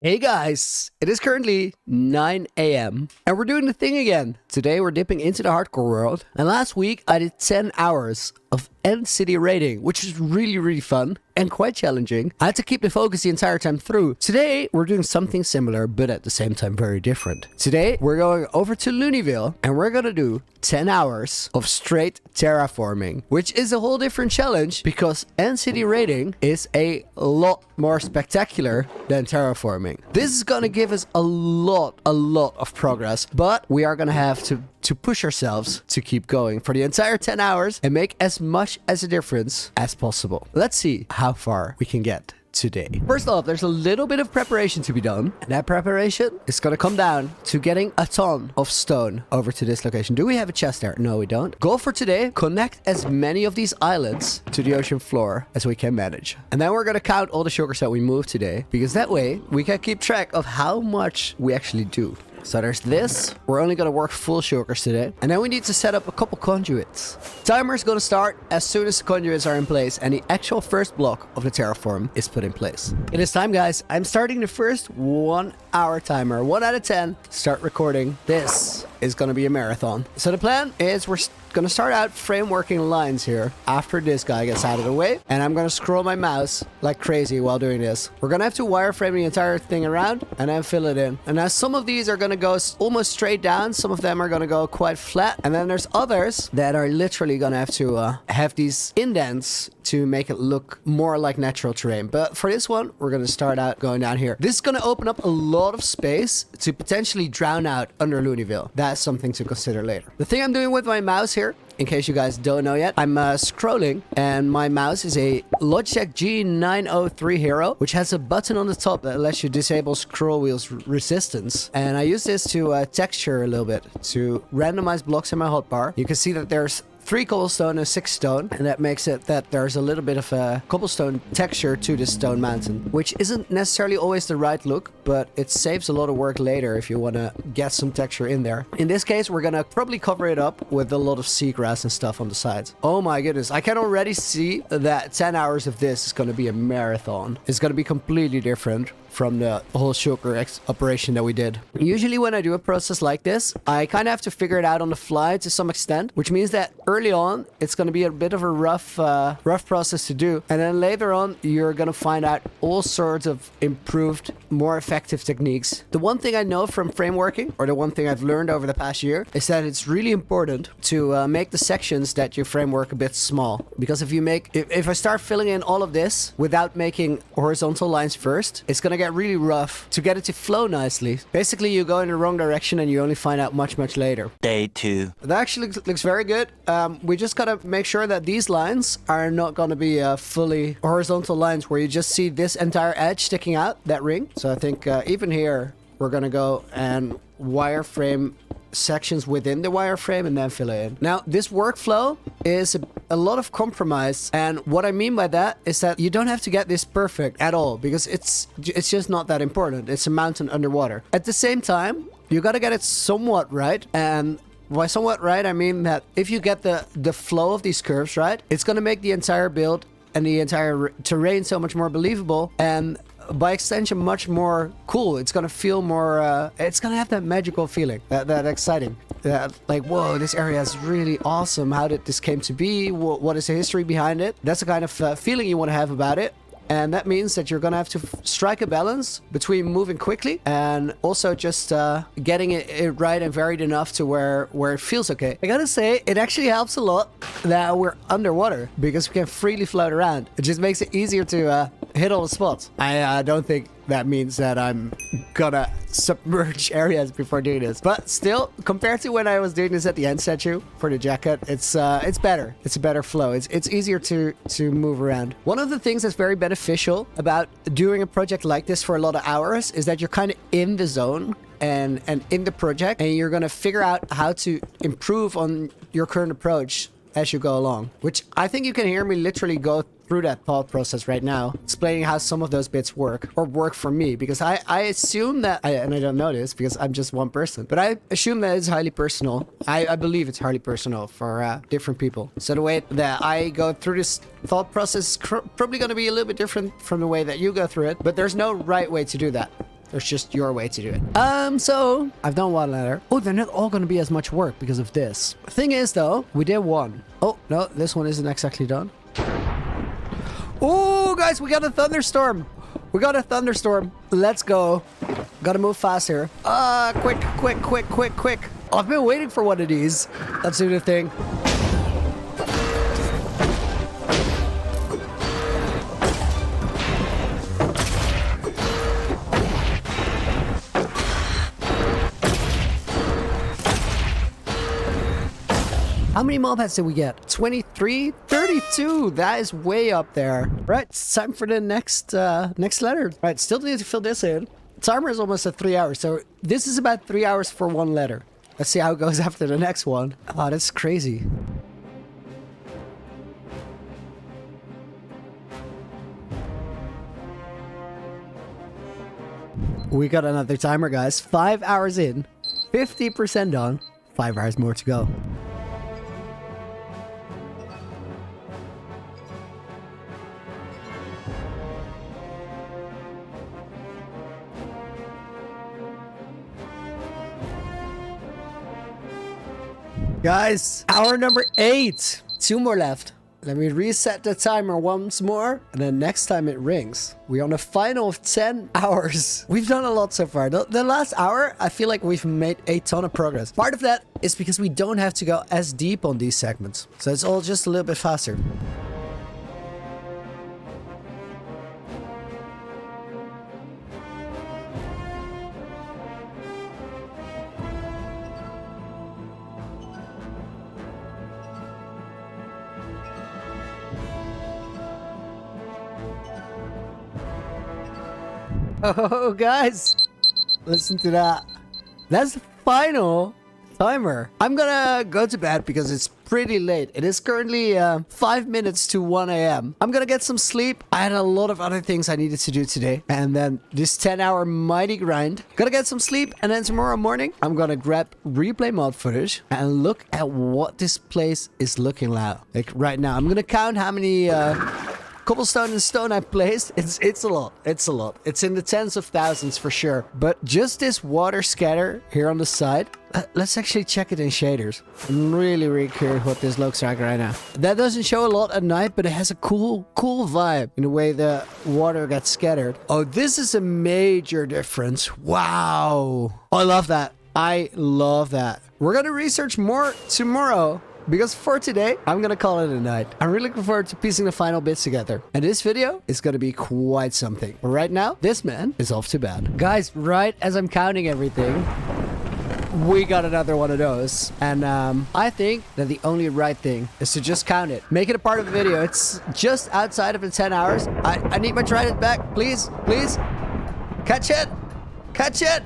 Hey guys, it is currently 9 a.m. and we're doing the thing again. Today we're dipping into the hardcore world, and last week I did 10 hours of end city raiding, which is really fun and quite challenging. I had to keep the focus the entire time through. Today we're doing something similar but at the same time very different. Today we're going over to Loonyville and we're gonna do 10 hours of straight terraforming, which is a whole different challenge because end city raiding is a lot more spectacular than terraforming. This is gonna give us a lot of progress, but we are gonna have to push ourselves to keep going for the entire 10 hours and make as much as a difference as possible. Let's see how far we can get today. First off, there's a little bit of preparation to be done, and that preparation is gonna come down to getting a ton of stone over to this location. Do we have a chest there? No, we don't. Goal for today, connect as many of these islands to the ocean floor as we can manage. And then we're gonna count all the sugars that we move today, because that way we can keep track of how much we actually do. So there's this. We're only going to work full sugars today. And then we need to set up a couple conduits. Timer is going to start as soon as the conduits are in place and the actual first block of the terraform is put in place. It is time, guys. I'm starting the first 1 hour timer. 1 out of 10. Start recording. This is going to be a marathon. So the plan is we're going to start out frameworking lines here after this guy gets out of the way. And I'm going to scroll my mouse like crazy while doing this. We're going to have to wireframe the entire thing around and then fill it in. And now some of these are going to go almost straight down. Some of them are going to go quite flat. And then there's others that are literally going to have these indents to make it look more like natural terrain. But for this one, we're going to start out going down here. This is going to open up a lot of space to potentially drown out under Loonyville. That's something to consider later. The thing I'm doing with my mouse here, in case you guys don't know yet, I'm scrolling and my mouse is a Logitech G903 Hero, which has a button on the top that lets you disable scroll wheel's resistance. And I use this to texture a little bit to randomize blocks in my hotbar. You can see that there's 3 cobblestone and 6 stone, and that makes it that there's a little bit of a cobblestone texture to this stone mountain, which isn't necessarily always the right look, but it saves a lot of work later if you want to get some texture in there. In this case, we're gonna probably cover it up with a lot of seagrass and stuff on the sides. Oh my goodness, I can already see that 10 hours of this is gonna be a marathon. It's gonna be completely different from the whole sugar operation that we did. Usually when I do a process like this, I kind of have to figure it out on the fly to some extent, which means that early on, it's going to be a bit of a rough process to do. And then later on, you're going to find out all sorts of improved, more effective techniques. The one thing I know from frameworking, or the one thing I've learned over the past year, is that it's really important to make the sections that you framework a bit small. Because if I start filling in all of this without making horizontal lines first, it's going to get really rough to get it to flow nicely. Basically, you go in the wrong direction and you only find out much later. Day 2. That actually looks very good. We just gotta make sure that these lines are not gonna be fully horizontal lines where you just see this entire edge sticking out, that ring. So I think even here, we're gonna go and wireframe sections within the wireframe and then fill it in. Now, this workflow is a lot of compromise, and what I mean by that is that you don't have to get this perfect at all because it's just not that important. It's a mountain underwater. At the same time, you got to get it somewhat right, and by somewhat right, I mean that if you get the flow of these curves right, it's going to make the entire build and the entire terrain so much more believable, and by extension much more cool. It's gonna feel more it's gonna have that magical feeling, that exciting, that like, whoa, this area is really awesome. How did this came to be? What is the history behind it? That's the kind of feeling you want to have about it. And that means that you're gonna have to strike a balance between moving quickly and also just getting it right and varied enough to where it feels okay. I gotta say, it actually helps a lot that we're underwater because we can freely float around. It just makes it easier to hit all the spots. I don't think that means that I'm gonna submerge areas before doing this. But still, compared to when I was doing this at the end statue for the jacket, it's better. It's a better flow. It's easier to move around. One of the things that's very beneficial about doing a project like this for a lot of hours is that you're kind of in the zone and in the project, and you're gonna figure out how to improve on your current approach as you go along, which I think you can hear me literally go through that thought process right now, explaining how some of those bits work for me, because I assume that, and I don't know this because I'm just one person, but I assume that it's highly personal. I believe it's highly personal for different people. So the way that I go through this thought process is probably going to be a little bit different from the way that you go through it, but there's no right way to do that. There's just your way to do it. So I've done one letter. Oh, they're not all going to be as much work because of this. Thing is, though, we did one. Oh, no, this one isn't exactly done. Oh, guys, we got a thunderstorm. We got a thunderstorm. Let's go. Gotta move fast here. Quick, quick, quick, quick, quick. I've been waiting for one of these. Let's do the thing. How many mob heads did we get? 23? 32! That is way up there. Right, it's time for the next letter. Right, still need to fill this in. Timer is almost at 3 hours, so this is about 3 hours for one letter. Let's see how it goes after the next one. Oh, that's crazy. We got another timer, guys. 5 hours in. 50% done. 5 hours more to go. Guys, hour number 8. 2 more left. Let me reset the timer once more. And then next time it rings, we're on a final of 10 hours. We've done a lot so far. The last hour, I feel like we've made a ton of progress. Part of that is because we don't have to go as deep on these segments. So it's all just a little bit faster. Oh, guys, listen to that. That's the final timer. I'm gonna go to bed because it's pretty late. It is currently 5 minutes to 1 a.m. I'm gonna get some sleep. I had a lot of other things I needed to do today. And then this 10-hour mighty grind. Gonna get some sleep. And then tomorrow morning, I'm gonna grab replay mod footage and look at what this place is looking like right now. I'm gonna count how many cobblestone and stone I placed. It's a lot. It's a lot. It's in the tens of thousands for sure. But just this water scatter here on the side. Let's actually check it in shaders. I'm really curious what this looks like right now. That doesn't show a lot at night, but it has a cool vibe in the way the water gets scattered. Oh, this is a major difference. Wow. I love that. I love that. We're gonna research more tomorrow. Because for today, I'm gonna call it a night. I'm really looking forward to piecing the final bits together. And this video is gonna be quite something. But right now, this man is off to bed. Guys, right as I'm counting everything, we got another one of those. And I think that the only right thing is to just count it. Make it a part of the video. It's just outside of the 10 hours. I need my trident back. Please, please. Catch it. Catch it.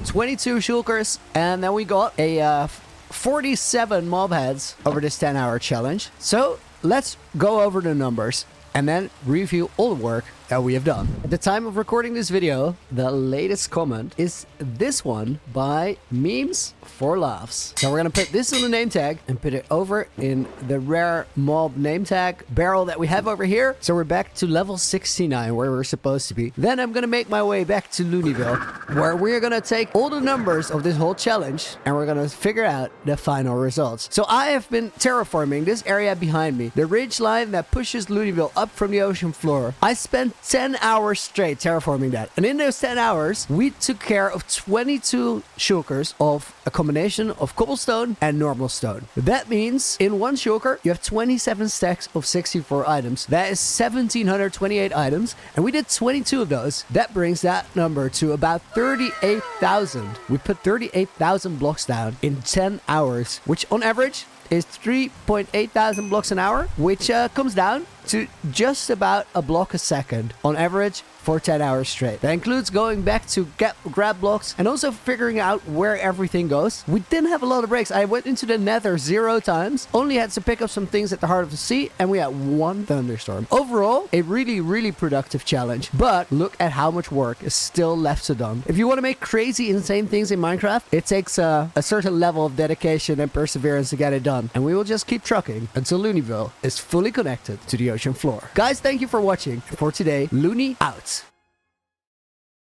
22 shulkers, and then we got a 47 mob heads over this 10-hour challenge. So let's go over the numbers and then review all the work that we have done. At the time of recording this video, the latest comment is this one by Memes for Laughs. So we're gonna put this on the name tag and put it over in the rare mob name tag barrel that we have over here. So we're back to level 69 where we're supposed to be. Then I'm gonna make my way back to Loonyville where we're gonna take all the numbers of this whole challenge and we're gonna figure out the final results. So I have been terraforming this area behind me, the ridge line that pushes Loonyville up from the ocean floor. I spent 10 hours straight terraforming that. And in those 10 hours, we took care of 22 shulkers of a combination of cobblestone and normal stone. That means in one shulker, you have 27 stacks of 64 items. That is 1,728 items. And we did 22 of those. That brings that number to about 38,000. We put 38,000 blocks down in 10 hours, which on average is 3.8 thousand blocks an hour, which comes down to just about a block a second. On average, for 10 hours straight. That includes going back to grab blocks and also figuring out where everything goes. We didn't have a lot of breaks. I went into the nether 0 times, only had to pick up some things at the heart of the sea, and we had 1 thunderstorm. Overall, a really, really productive challenge, but look at how much work is still left to done. If you want to make crazy, insane things in Minecraft, it takes a certain level of dedication and perseverance to get it done, and we will just keep trucking until Loonyville is fully connected to the ocean floor. Guys, thank you for watching. For today, Loony out.